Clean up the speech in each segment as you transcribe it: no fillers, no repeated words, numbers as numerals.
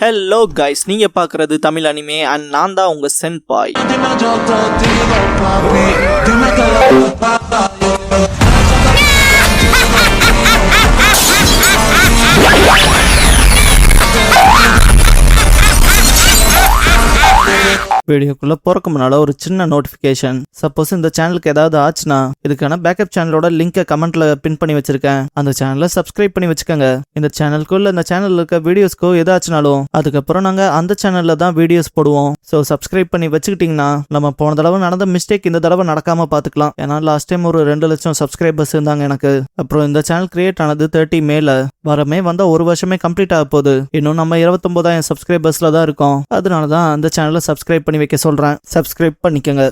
Hello guys, நீங்க பார்க்குறது Tamil anime and நான் தான் உங்க சென்பாய். வீடியோக்குள்ள போறக்கு முன்னால ஒரு சின்ன நோட்டிபிகேஷன். சப்போஸ் இந்த சேனலுக்கு ஏதாவது ஆச்சுன்னா இதுக்கான பேக்கப் சேனலோட லிங்கை கமெண்ட்ல பின் பண்ணி வச்சிருக்கேன். அந்த சேனலை சப்ஸ்கிரைப் பண்ணி வச்சுக்கோங்க. இந்த சேனலுக்கோ இல்ல இந்த சேனல்ல இருக்க வீடியோஸ்க்கோ ஏதாச்சுனாலும் அதுக்கப்புறம் நாங்க அந்த சேனல்ல தான் வீடியோஸ் போடுவோம். ஸோ சப்ஸ்கிரைப் பண்ணி வச்சுக்கிட்டீங்கன்னா நம்ம போன தடவை நடந்த மிஸ்டேக் இந்த தடவை நடக்காம பாத்துக்கலாம். ஏன்னா லாஸ்ட் டைம் ஒரு 2 லட்சம் சப்ஸ்கிரைபர்ஸ் இருந்தாங்க எனக்கு. அப்புறம் இந்த சேனல் கிரியேட் ஆனது 30 மேல வரமே வந்த ஒரு வருஷமே கம்ப்ளீட் ஆக போகுது. இன்னும் நம்ம 29,000 சப்ஸ்கிரைபர்ஸ்ல தான் இருக்கோம். அதனாலதான் அந்த சேனலை சப்ஸ்கிரைப் பண்ணி வைக்க சொல்றேன். சப்ஸ்கிரைப் பண்ணிக்கங்க.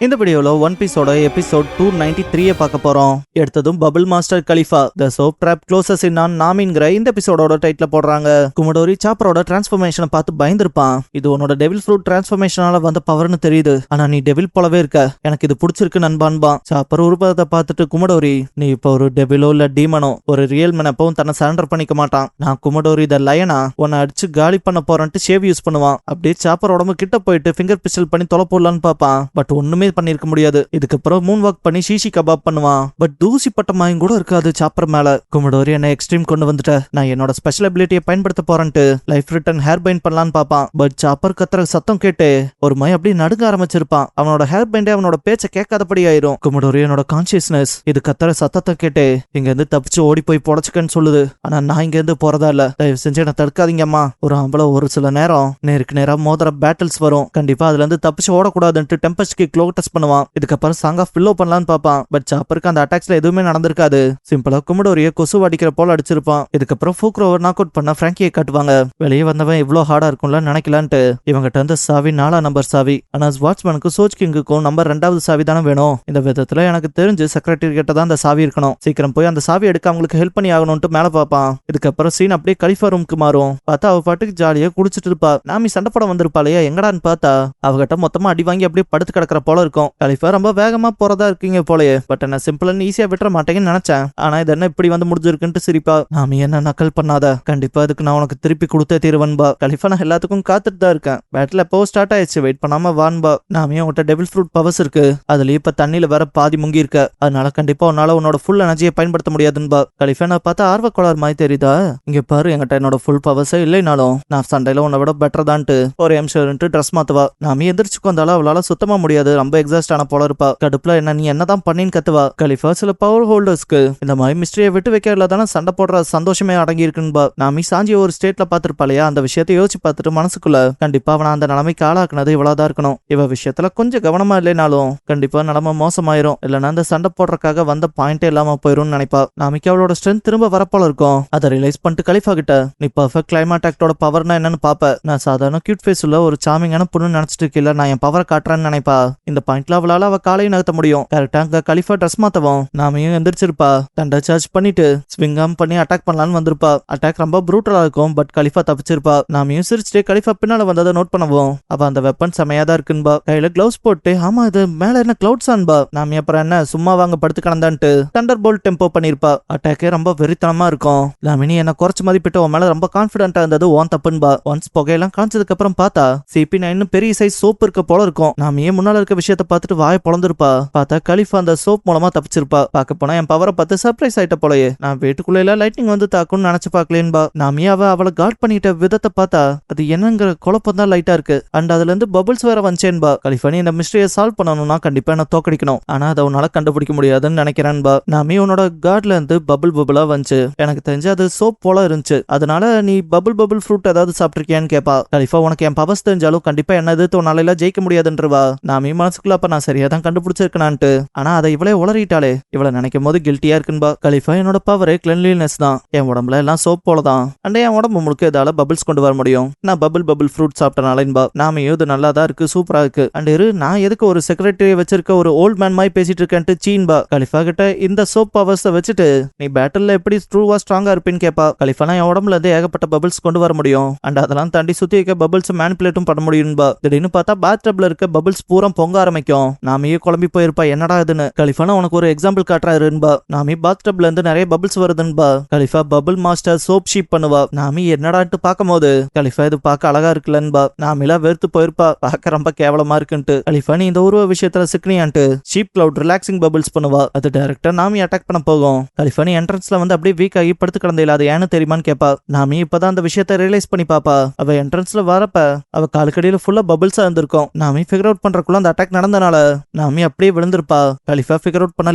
இந்த வீடியோல ஒன் பீஸோட எபிசோட் 293 பார்க்க போறோம். எடுத்ததும் bubble master Kalifa the soap drop closes in on நாமின்கிற இந்த எபிசோடோட டைட்டில் போடுறாங்க. குமடோரி சாப்பரோட டிரான்ஸ்ஃபர்மேஷனை பார்த்து பயந்துருப்பான். இது உன்னோட டெவில் ஃப்ரூட் டிரான்ஸ்ஃபர்மேஷனால வந்த பவர்னு தெரியுது, ஆனா நீ டெவில் போலவே இருக்க, எனக்கு இது பிடிச்சிருக்கு நண்பான்பான். சாப்பர் உருவத்தை பார்த்துட்டு குமடோரி, நீ இப்போ ஒரு டெவிலோ இல்ல டீமனோ, ஒரு ரியல் மேன் எப்பவும் தன்னை சரண்டர் பண்ணிக்க மாட்டான். நான் குமடோரி த லயனா உன்னை அடிச்சு காலி பண்ண போறேன்ட்டு ஷேவ் யூஸ் பண்ணுவான். அப்படியே சாப்பர் உடம்பு கிட்ட போயிட்டு ஃபிங்கர் பிஸ்டல் பண்ணி தொலை போடலான்னு பார்ப்பான். பட் ஒண்ணுமே பண்ணிருக்க முடியாது. இதுக்கப்புறம் மூன் வாக் பண்ணி ஷீஷி கபாப் பண்ணுவான். பட் தூசி பட்ட மாயம் கூட இருக்காது சாப்பர் மேல. குமடோரி என்ன எக்ஸ்ட்ரீம் கொண்டு வந்துட்ட, நான் என்னோட ஸ்பெஷல் அபிலிட்டியை பயன்படுத்த போறேன்ட்டு லைஃப் ரிட்டன் ஹேர் பைண்ட் பண்ணலான்னு பாப்பான். பட் சாப்பர் கத்துற சத்தம் கேட்டு ஒரு மாயம் அப்படியே நடுங்க ஆரம்பிச்சிருப்பான். அவனோட ஹேர் பைண்டே அவனோட பேச்சை கேட்காதபடி ஆயிரும். குமடோரி என்னோட கான்சியஸ்னஸ் இது கத்துற சத்தத்தை கேட்டு இங்க இருந்து தப்பிச்சு ஓடி போய் பொழைச்சுக்கன்னு சொல்லுது. ஆனா நான் இங்க இருந்து போறதா இல்ல, தயவு செஞ்சு என்ன தடுக்காதீங்கம்மா. ஒரு ஆம்பளை ஒரு சில நேரம் நேருக்கு நேரா மோதிர பேட்டில்ஸ் வரும், கண்டிப்பா அதுல இருந்து தப்பிச்சு ஓடக்கூடாதுன்ட்டு டெம்பஸ்ட்க்கு க்ளோக் டெஸ்ட் பண்ணுவான். இதுக்கப்புறம் சாங் ஆஃப் பில்லோ பண்ணலான்னு பாப்பான். பட் சாப்பருக்கு அந்த அட்டாக்ஸ்ல எதுவுமே நடந்திருக்காது. சிம்பிளா குமடோரிய கொசு அடிக்கிற போல அடிச்சிருப்பான். இதுக்கப்புறம் ஃபூக்ரோவர் நாக் அவுட் பண்ண பிராங்கியை காட்டுவாங்க. வெளியே வந்தவன் இவ்வளவு ஹார்டா இருக்கும்ல நினைக்கலான்ட்டு இவங்கிட்ட இருந்து சாவி 4ஆம் நம்பர் சாவி. ஆனா வாட்ச்மேனுக்கு சோச் கிங்குக்கும் நம்பர் 2வது சாவி தானே வேணும். இந்த விதத்துல எனக்கு தெரிஞ்சு செக்ரட்டரி கிட்ட தான் அந்த சாவி இருக்கணும். சீக்கிரம் போய் அந்த சாவி எடுக்க அவங்களுக்கு ஹெல்ப் பண்ணி ஆகணும்ட்டு மேல பாப்பான். இதுக்கப்புறம் சீன் அப்படியே கலிஃபா ரூமுக்கு மாறும். பார்த்தா அவ பாட்டுக்கு ஜாலியா குடிச்சிட்டு இருப்பா. நாமி சண்டை போட வந்திருப்பாளையா, எங்கடான்னு பார்த்தா அவகிட்ட மொத்தமா அடி வாங்கி அப்படியே படுத்து கிடக்கிற போல இருக்கும். கலிஃபா ரொம்ப வேகமா போறதா இருக்கீங்க போலயே, பட் என்ன சிம்பிளா ஈஸியா விட்டுற மாட்டேங்கன்னு நினைச்சேன். ஆனா இது என்ன இப்படி வந்து முடிஞ்சிருக்குன்ட்டு சிரிப்பா. நாம என்ன நக்கல் பண்ணாத, கண்டிப்பா அதுக்கு நான் உனக்கு திருப்பி கொடுத்தே தீருவன்பா. கலிஃபா நான் எல்லாத்துக்கும் காத்துட்டு தான் இருக்கேன், பேட்டில் எப்போ ஸ்டார்ட் ஆயிடுச்சு, வெயிட் பண்ணாம வான்பா. நாமே உங்கள்கிட்ட டெவில் ஃப்ரூட் பவர்ஸ் இருக்கு, அதுலயும் இப்ப தண்ணியில வேற பாதி முங்கி இருக்க, அதனால கண்டிப்பா உன்னால உன்னோட ஃபுல் எனர்ஜியை பயன்படுத்த முடியாதுன்பா. கலிஃபா நான் பார்த்தா ஆர்வக்கோளாறு மாதிரி தெரியுதா, இங்க பாரு என்கிட்ட என்னோட ஃபுல் பவர்ஸே இல்லைனாலும் நான் சண்டையில உன்னை விட பெட்டர் தான்ட்டு ஒரு எம்ஷர்ன்ட்டு ட்ரெஸ் மாத்துவா. நாமே எந்திரிச்சுக்கு வந்தாலும் அவளால சுத்தமா முடியாது, ரொம்ப எக்ஸாஸ்ட் ஆன போல இருப்பா. கடுப்புல என்ன நீ என்னதான் பண்ணின்னு கத்துவா. கலிஃபா சில பவர் ஹோல்டர்ஸ்க்கு இந்த மாதிரி மிஸ்டரியை விட்டு வைக்கிறதுல தானே சண்டை போடுற சந்தோஷமே அடங்கி இருக்குன்பா. நாமி சாஞ்சி ஒரு ஸ்டேட்ல பாத்துருப்பாளையா, அந்த விஷயத்தை யோசிச்சு பார்த்துட்டு மனசுக்குள்ள கண்டிப்பா அவனை அந்த நிலைமைக்கு ஆளாக்குனது இவ்வளவுதான் இருக்கணும். இவ விஷயத்துல கொஞ்சம் கவனமா இல்லைனாலும் கண்டிப்பா நிலைமை மோசமாயிரும், இல்லைன்னா அந்த சண்டை போடுறதுக்காக வந்த பாயிண்டே இல்லாம போயிரும்னு நினைப்பா. நாமிக்கு அவளோட ஸ்ட்ரென்த் திரும்ப வரப்போல இருக்கும். அதை ரியலைஸ் பண்ணிட்டு கலிஃபா கிட்ட, நீ பர்ஃபெக்ட் கிளைமேட் ஆக்டோட பவர்னா என்னன்னு பாப்ப, நான் சாதாரண கியூட் ஃபேஸ் உள்ள ஒரு சாமிங்கான பொண்ணு நினைச்சிட்டு இருக்கல, நான் என் பவரை காட்டுறேன்னு நினைப்பா. இந்த பாயிண்ட்ல அவளால அவ காலையும் நகர்த்த முடியும். கரெக்டா அங்க கலிஃபா ட்ரெஸ் மாத்தவும் நாமையும் எந்திரிச்சிருப்பா. தண்டை சார்ஜ் பண்ணிட்டு ஸ்விங் ஆம் பண்ணி அட்டாக் பண்ணலான்னு வந்திருப்பா. அட்டாக் ரொம்ப ப்ரூட்டலா இருக்கும், பட் கலிஃபா தப்பிச்சிருப்பா. நாமையும் சிரிச்சுட்டு கலிஃபா பின்னால வந்ததை நோட் பண்ணவும் அவ அந்த வெப்பன் செமையா தான் இருக்குன்பா. கையில கிளவுஸ் போட்டு, ஆமா இது மேல என்ன கிளவுட்ஸ் ஆன்பா. நாமி அப்புறம் என்ன சும்மா வாங்க படுத்து கிடந்தான்ட்டு தண்டர் போல்ட் டெம்போ பண்ணிருப்பா. அட்டாக்கே ரொம்ப வெறித்தனமா இருக்கும். நாமினி என்ன குறைச்சு மதிப்பிட்டு உன் மேல ரொம்ப கான்பிடண்டா இருந்தது ஓன் தப்புன்பா. ஒன்ஸ் புகையெல்லாம் காய்ச்சதுக்கு அப்புறம் பார்த்தா CP9 பெரிய சைஸ் சோப் இருக்க போல இருக்கும். நாமியே முன்னால இருக்க விஷயத்த பார்த்துட்டு வாய பொழந்திருப்பா. பார்த்தா கலிஃபா அந்த சோப் மூலமா தப்பிச்சிருப்பா. பார்க்க போனா என் பவரை பார்த்து சர்ப்ரைஸ் ஆயிட்ட போலயே, நான் வீட்டுக்குள்ள லைட்னிங் வந்து தாக்கும்னு நினைச்சு பாக்கலேன்பா. நாமே அவளை கார்ட் பண்ணிட்ட விதத்தை பார்த்தா அது என்னங்கிற குழப்பம் தான் லைட்டா இருக்கு. அண்ட் அதுல இருந்து பபிள்ஸ் வேற வந்துச்சேன்பா. கலிஃபா நீ இந்த மிஸ்டரியை சால்வ் பண்ணணும்னா கண்டிப்பா என்ன தோக்கடிக்கணும், ஆனா அதை உன்னால கண்டுபிடிக்க முடியாதுன்னு நினைக்கிறேன்பா. நாமே உன்னோட கார்ட்ல இருந்து பபிளா வந்துச்சு, எனக்கு தெரிஞ்சு அது சோப் போல இருந்துச்சு, அதனால நீ பபிள் ஃப்ரூட் ஏதாவது சாப்பிட்டிருக்கியான்னு கேப்பா. கலிஃபா உனக்கு என் பவர்ஸ் தெரிஞ்சாலும் கண்டிப்பா என்ன எதிர்த்து உன்னால எல்லாம் ஜெயிக்க முடியாதுன்றவா. நாமே மனசுக்குள்ள அப்ப நான் சரியா தான் கண்டுபிடிச்சிருக்கேனான்ட்டு, ஆனா அதை இவளே உளறிட்டாளே, இவளை நினைக்கும் போது கில்ட்டியா இருக்குன்பா. கலிஃபா என்னோட பவரே கிளென்லினஸ் தான், என் உடம்புல எல்லாம் சோப் போலதான், அண்ட் என் உடம்பு முழுக்க இதால பபிள்ஸ் கொண்டு வர முடியும், நான் பபிள் ஃப்ரூட் சாப்பிட்டனாலேன்பா. நாமையும் இது நல்லா தான் இருக்கு, சூப்பரா இருக்கு, அண்ட் நான் எதுக்கு ஒரு செக்ரட்டரியை வச்சிருக்க ஒரு ஓல்ட் மேன் மாதிரி பேசிட்டு இருக்கேன்ட்டு சீன்பா. கலிஃபா கிட்ட இந்த சோப் பவர்ஸை வச்சுட்டு நீ பேட்டில் எப்படி ட்ரூவா ஸ்ட்ராங்கா இருப்பேன்னு கேப்பா. கலிஃபானா என் உடம்புல இருந்து ஏகப்பட்ட பபிள்ஸ் கொண்டு வர முடியும், அண்ட் அதெல்லாம் தாண்டி சுத்தி இருக்க பபிள்ஸ் மேனிபுலேட்டும் பண்ண முடியும்பா. திடீர்னு பார்த்தா பாத் டப்ல இருக்க பபிள்ஸ் பூரா பொங்க ஆரம்பிக்கும். நாமியே குழம்பி போயிருப்பா, என்னடா இதுன்னு. கலிஃபான உனக்கு ஒரு எக்ஸாம்பிள் காட்டுறாருன்பா. நாமி பாத்டப்ல இருந்து நிறைய பபிள்ஸ் வருதுன்பா. Kalifa bubble master soap sheep பண்ணுவா. நாமி என்னடான்ட்டு பாக்கும்போது கலிஃபா இது பார்க்க அழகா இருக்குல்லன்பா. நாமிலா வெறுத்து போயிருப்பா, பார்க்க ரொம்ப கேவலமா இருக்குன்ட்டு. கலிஃபா நீ இந்த உருவ விஷயத்துல சிக்கனியான்ட்டு ஷீப் கிளவுட் ரிலாக்சிங் பபிள்ஸ் பண்ணுவா. அது டைரக்டா நாமி அட்டாக் பண்ண போகும். கலிஃபா நீ என்ட்ரன்ஸ்ல வந்து அப்படியே வீக் ஆகி படுத்து கிடந்தையில அது ஏன்னு தெரியுமான்னு கேப்பா. நாமி இப்பதான் அந்த விஷயத்த ரியலைஸ் பண்ணி பாப்பா. அவ என்ட்ரன்ஸ்ல வரப்ப அவ காலுக்கடியில ஃபுல்லா பபிள்ஸா இருந்திருக்கும். நாமி ஃபிகர் அவுட் பண்றக்குள்ள அந்த அட்டாக் நடந்தனால நாமி அப்படியே விழுந்திருப்பா. கலிஃபா ஃபிகர் அவுட் பண்ண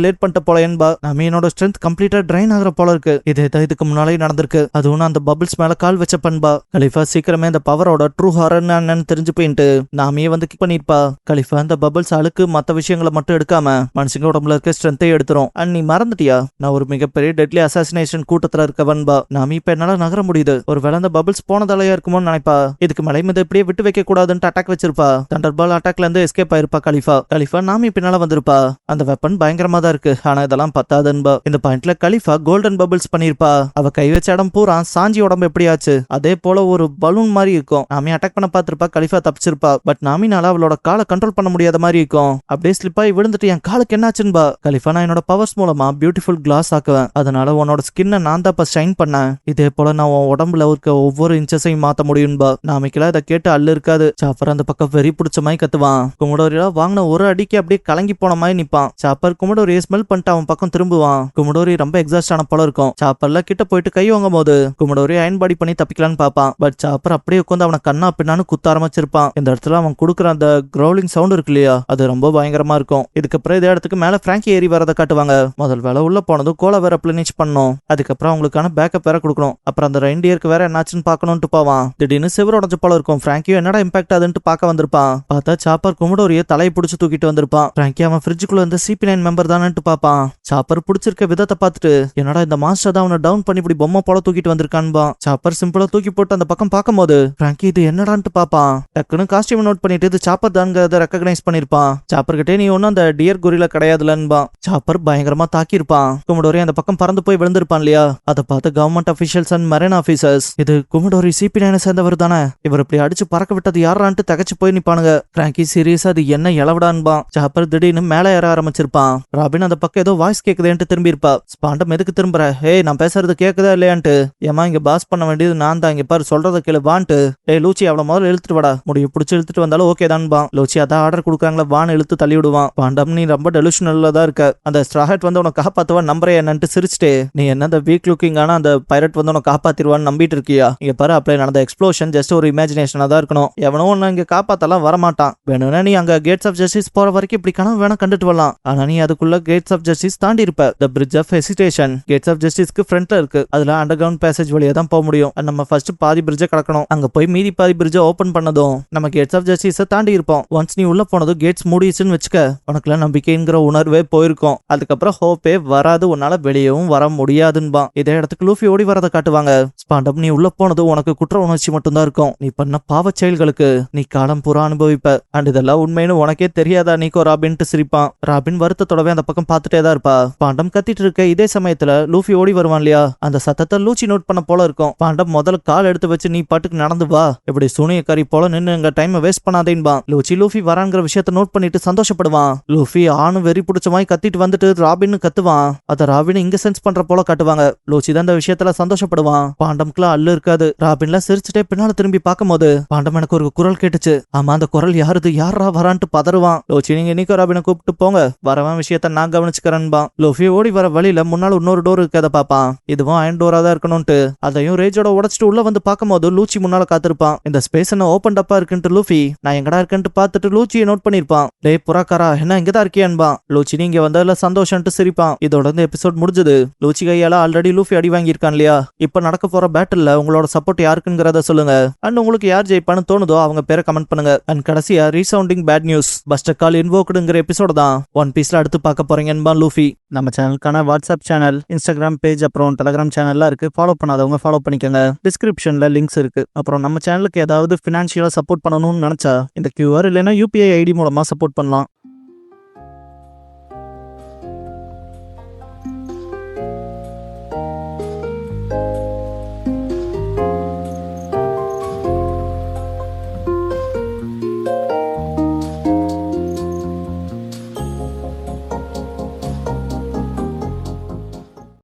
லேட் பண்ணிட்ட போல என்பா. நாமி என்னோட ஸ்ட்ரென்த் கம்ப்ளீட்டா ட்ரைன் ஆகிற போல இருக்கு. இதேதான் இதுக்கு முன்னாலே நடந்திருக்கு. அதுவும் அந்த பபிள்ஸ் மேல கால் வச்ச பண்பா. கலிஃபா சீக்கிரமே அந்த பவரோட ட்ரூ ஹாரர் என்னன்னு தெரிஞ்சு போயிட்டு நாமியே வந்து கிக் பண்ணிருப்பா. கலிஃபா அந்த பபிள்ஸ் அழுக்கு மத்த விஷயங்களை மட்டும் எடுக்காம மனுஷங்க உடம்புல இருக்க ஸ்ட்ரென்த்தை எடுத்துரும். அண்ட் நீ மறந்துட்டியா, நான் ஒரு மிகப்பெரிய டெட்லி அசாசினேஷன் கூட்டத்துல இருக்கவன்பா. நாமி இப்ப என்னால நகர முடியுது. ஒரு வேளை அந்த பபிள்ஸ் போனதாலயா இருக்குமோன்னு நினைப்பா. இதுக்கு மேலே இதை இப்படியே விட்டு வைக்க கூடாதுன்னு அட்டாக் வச்சிருப்பா. தண்டர்பால் அட்டாக்ல இருந்து எஸ்கேப் ஆயிருப்பா கலிஃபா நாமி பின்னால வந்திருப்பா. அந்த வெப்பன் பயங்கரமா தான் இருக்கு, ஆனா இதெல்லாம் பத்தாதுன்பா. இந்த பாயிண்ட்ல கலிஃபா கோல்டன் பபிள்ஸ் பண்ணிருப்பா. அவ கை வச்ச இடம் பூரா சாஞ்சி உடம்பு எப்படியாச்சு அதே போல ஒரு பலூன் மாதிரி இருக்கும். நாமி அட்டாக் பண்ண பாத்திருப்பா. கலிஃபா தப்பிச்சிருப்பா. பட் நாமினால அவளோட காலை கண்ட்ரோல் பண்ண முடியாத மாதிரி இருக்கும். அப்படியே ஸ்லிப் ஆகி விழுந்துட்டு என் காலுக்கு என்னாச்சுன்பா. கலிஃபா நான் என்னோட பவர்ஸ் மூலமா பியூட்டிஃபுல் கிளாஸ் ஆக்குவேன். அதனால உன்னோட ஸ்கின்னை நான் தான் ஷைன் பண்ணேன். இதே போல நான் உன் உடம்புல இருக்க ஒவ்வொரு இன்ச்சஸையும் மாத்த முடியும்பா. நாமிக்கெல்லாம் இதை கேட்டு அல்லு இருக்காது. சாப்பர் அந்த பக்கம் வெறி பிடிச்ச மாதிரி கத்துவான். குமுடோரியா வாங்கின ஒரு அடிக்கு அப்படியே கலங்கி போன மாதிரி நிப்பான். சாப்பர் குமுடோரியை ஸ்மெல் பண்ணிட்டு அவன் பக்கம் திரும்புவான். குமுடோரி ரொம்ப எக்ஸாஸ்ட் ஆன போல இருக்கும். சாப்பர்ல கிட்ட போயிட்டு கை வாங்கும் போது குமுடோரி அயன் பாடி பண்ணி தப்பிக்கலான்னு பாப்பான். பட் சாப்பர் அப்படியே உட்காந்து அவனை கண்ணா பின்னான்னு குத்த ஆரம்பிச்சிருப்பான். இந்த இடத்துல அவன் கொடுக்குற அந்த கிரௌலிங் சவுண்ட் இருக்கு இல்லையா, அது ரொம்ப பயங்கரமா இருக்கும். இதுக்கப்புறம் இதே இடத்துக்கு மேல பிராங்கி ஏறி வரதை காட்டுவாங்க. முதல் வேலை உள்ள போனதும் கோலை வேற பிளனிஷ் பண்ணணும். அதுக்கப்புறம் அவங்களுக்கான பேக்கப் வேற கொடுக்கணும். அப்புறம் அந்த ரெயின்டியருக்கு வேற என்னாச்சுன்னு பாக்கணும்ட்டு போவான். திடீர்னு சிவர் உடஞ்ச போல இருக்கும். பிராங்கியோ என்னடா இம்பாக்ட் ஆகுதுன்னு பார்க்க வந்திருப்பான். பார்த்தா சாப்பர் குமுடோரிய தலையை பிடிச்சு தூக்கிட்டு வந்திருப்பான். பிராங்கி அவன் ஃப்ரிட்ஜுக்குள்ள இருந்த CP9 மெம்பர் தானேட்டு பாப்பான். சாப்பர் பிடிச்சிருக்க விதத்தை பார்த்துட்டு என்னடா இந்த மாஸ்டர் தான் அவனை டவுன் பண்ணி இப்படி பொம்மை போல தூக்கிட்டு வந்திருக்கான்பா. சாப்பர் சிம்பிளா தூக்கி போட்டு அந்த பக்கம் பார்க்கும்போது பிராங்கி இது என்னடான்ட்டு பாப்பான். டக்குன்னு காஸ்டியூம் நோட் பண்ணிட்டு இது சாப்பர் தான்ங்கிறத ரெக்கக்னைஸ் பண்ணிருப்பான். சாப்பர் கிட்டே நீ ஒன்னும் அந்த டியர் கொரிலா கிடையாதுலன்பா. சாப்பர் பயங்கரமா தாக்கியிருப்பான். குமுடோரி அந்த பக்கம் பறந்து போய் விழுந்திருப்பான் இல்லையா, அதை பார்த்து government officials and marine officers இது குமுடோரி CP9 சேர்ந்தவர் தானே, இவர் இப்படி அடிச்சு பறக்க விட்டது யாரான்ட்டு தகச்சு போய் நிப்பானுங்க. பிராங்கி சீரியஸா அது என்ன எலவடான்பான். சாப்பர் திடீர்னு மேல ஏற ஆரம்பிச்சிருப்பான். ராபின் அந்த பக்கம் ஏதோ வாய்ஸ் கேக்குதேன்ட்டு திரும்பி இருப்பா. ஸ்பாண்டம் எதுக்கு திரும்புற, ஏய் நான் பேசுறது கேக்குதா இல்லையான்ட்டு. ஏமா இங்க பாஸ் பண்ண வேண்டியது நான் தான், இங்க பாரு சொல்றத கேளு வான்ட்டு. ஏய் லூச்சி அவளை முதல்ல இழுத்துட்டு வாடா, முடிய பிடிச்சி இழுத்துட்டு வந்தாலும் ஓகே தான்பா. லூச்சி அதான் ஆர்டர் கொடுக்குறாங்களா வான்னு இழுத்து தள்ளி விடுவான். பாண்டம் நீ ரொம்ப டெலுஷனல்ல தான் இருக்க, அந்த ஸ்ட்ராஹெட் வந்து உனக்கு காப்பாத்துவா நம்புறே என்னன்ட்டு சிரிச்சுட்டு நீ என்ன அந்த வீக் லுக்கிங் ஆனா அந்த பைரட் வந்து உனக்கு காப்பாத்திடுவான்னு நம்பிட்டு இருக்கியா. இங்க பாரு அப்படியே நடந்த எக்ஸ்ப்ளோஷன் ஜஸ்ட் ஒரு இமேஜினேஷனா தான் இருக்கணும். எவனோ ஒன்னு இங்க காப்பாத்தலாம் வரமாட்டான். வேணும்னா நீ அங்க கேட்ஸ் ஆஃப் ஜஸ்டிஸ் போற வரைக்கும் இப்படி கனவு வேணா கண்டுட்டு வரலாம். ஆனா நீ அதுக்குள்ள கேட்ஸ் ஆஃப் ஜஸ்டிஸ் தாண்டி இருப்ப. The bridge of hesitation gates of ஜஸ்டிஸ்க்கு ஃப்ரண்ட்ல இருக்கு. அதுல அண்டர் கிரவுண்ட் பேசேஜ் வழியா தான் போக முடியும். நம்ம ஃபர்ஸ்ட் பாதி பிரிட்ஜை கடக்கணும். அங்க போய் மீதி பாதி பிரிட்ஜை ஓபன் பண்ணதும் நம்ம கேட்ஸ் ஆஃப் ஜஸ்டிஸை தாண்டி இருப்போம். ஒன்ஸ் நீ உள்ள போனதும் கேட்ஸ் மூடிச்சுன்னு வச்சுக்க, உனக்குல நம்பிக்கைங்கிற உணர்வே போயிருக்கும். அதுக்கப்புறம் ஹோப்பே வராது, உன்னால வெளியவும் வர முடியாதுன்பா. இதே இடத்துக்கு லூஃபி ஓடி வரதை காட்டுவாங்க. ஸ்பாண்டம் நீ உள்ள போனது உனக்கு குற்ற உணர்ச்சி மட்டும்தான் இருக்கும். நீ பண்ண பாவ செயல்களுக்கு நீ காலம் பூரா அனுபவிப்ப. அண்ட் இதெல்லாம் உண்மைன்னு உனக்கே தெரியாதா நீக்கோ ராபின்ட்டு சிரிப்பான். ராபின் வருத்தத்தோடவே அந்த பக்கம் பார்த்துட்டே தான் இருப்பா. பாண்டம் கத்திட்டு இருக்க இதே சமயத்துல லூஃபி ஓடி வருவான் இல்லையா, அந்த சத்தத்தை லூச்சி நோட் பண்ண போல இருக்கும். பாண்டம் முதல்ல கால் எடுத்து வச்சு நீ பாட்டுக்கு நடந்து வா, இப்படி சூனியக்காரி போல நின்று எங்க டைம் வேஸ்ட் பண்ணாதேன்பா. லூஃபி வராங்கிற விஷயத்த நோட் பண்ணிட்டு சந்தோஷப்படுவான். லூஃபி ஆணு வெறி பிடிச்ச மாதிரி கத்திட்டு வந்துட்டு ராபின்னு கத்துவான். அத ராபின் இங்க சென்ஸ் பண்ற போல காட்டுவாங்க. லூச்சி தான் இந்த விஷயத்துல சந்தோஷப்படுவான். பாண்டம்க்குலாம் அல்லு இருக்காது. ராபின்ல சிரிச்சுட்டே பின்னால திரும்பி பார்க்கும்போது பாண்டம் எனக்கு ஒரு குரல் கேட்டுச்சு. ஆமா அந்த குரல் யாருது, யாரா வரான்ட்டு பதறுவான். லூச்சி நீங்க இன்னைக்கு ராபினை கூப்பிட்டு போங்க, வரவன் விஷயத்த நான் கவனிச்சுக்கிறேன்பா. லூஃபி ஓடி வர வழியில முன்னால இன்னொரு டோர் இருக்கதை பாப்பான். இதுவும் அயன் டோரா தான் இருக்கணும்ட்டு அதையும் ரேஜோட உடைச்சிட்டு உள்ள வந்து பார்க்கும்போது லூச்சி முன்னால காத்திருப்பான். இந்த ஸ்பேஸ் என்ன ஓபன் டப்பா இருக்குன்ட்டு லூஃபி நான் எங்கடா இருக்குன்ட்டு பார்த்துட்டு லூச்சியை நோட் பண்ணிருப்பான். டே புறாக்காரா என்ன இங்கதான் இருக்கியான்பா. லூச்சி நீங்க வந்ததுல சந்தோஷம்ட்டு சிரிப்பான். இதோட இந்த எபிசோட் முடிஞ்சது. லூச்சி கையால ஆல்ரெடி லூஃபி அடி வாங்கியிருக்கான் இல்லையா, இப்ப நடக்க போற பேட்டில்ல உங்களோட சப்போர்ட் யாருக்குங்கிறத சொல்லுங்க. அண்ட் உங்களுக்கு யார் ஜெயிப்பான்னு தோணுதோ அவங்க பேரை கமெண்ட் பண்ணுங்க. அண்ட் கடைசியா ரீசவுண்டிங் பேட் நியூஸ் பஸ்டர் கால் இன்வோக்டுங்கிற எபிசோட தான் ஒன் பீஸ்ல அடுத்து பார்க்க போறீங்கன்பா லூஃபி. நம்ம சேனலுக்கான வாட்ஸ்அப் சேனல், இன்ஸ்டாகிராம் பேஜ், அப்புறம் டெலிகிராம் சேனல்லாம் இருக்கு. ஃபாலோ பண்ணாதவங்க ஃபாலோ பண்ணிக்கோங்க. டிஸ்கிரிப்ஷன்ல லிங்க்ஸ் இருக்கு. அப்புறம் நம்ம சேனலுக்கு ஏதாவது ஃபினான்ஷியலா சப்போர்ட் பண்ணணும்னு நினைச்சா இந்த QR இல்லைன்னா UPI ID மூலமா சப்போர்ட் பண்ணலாம்.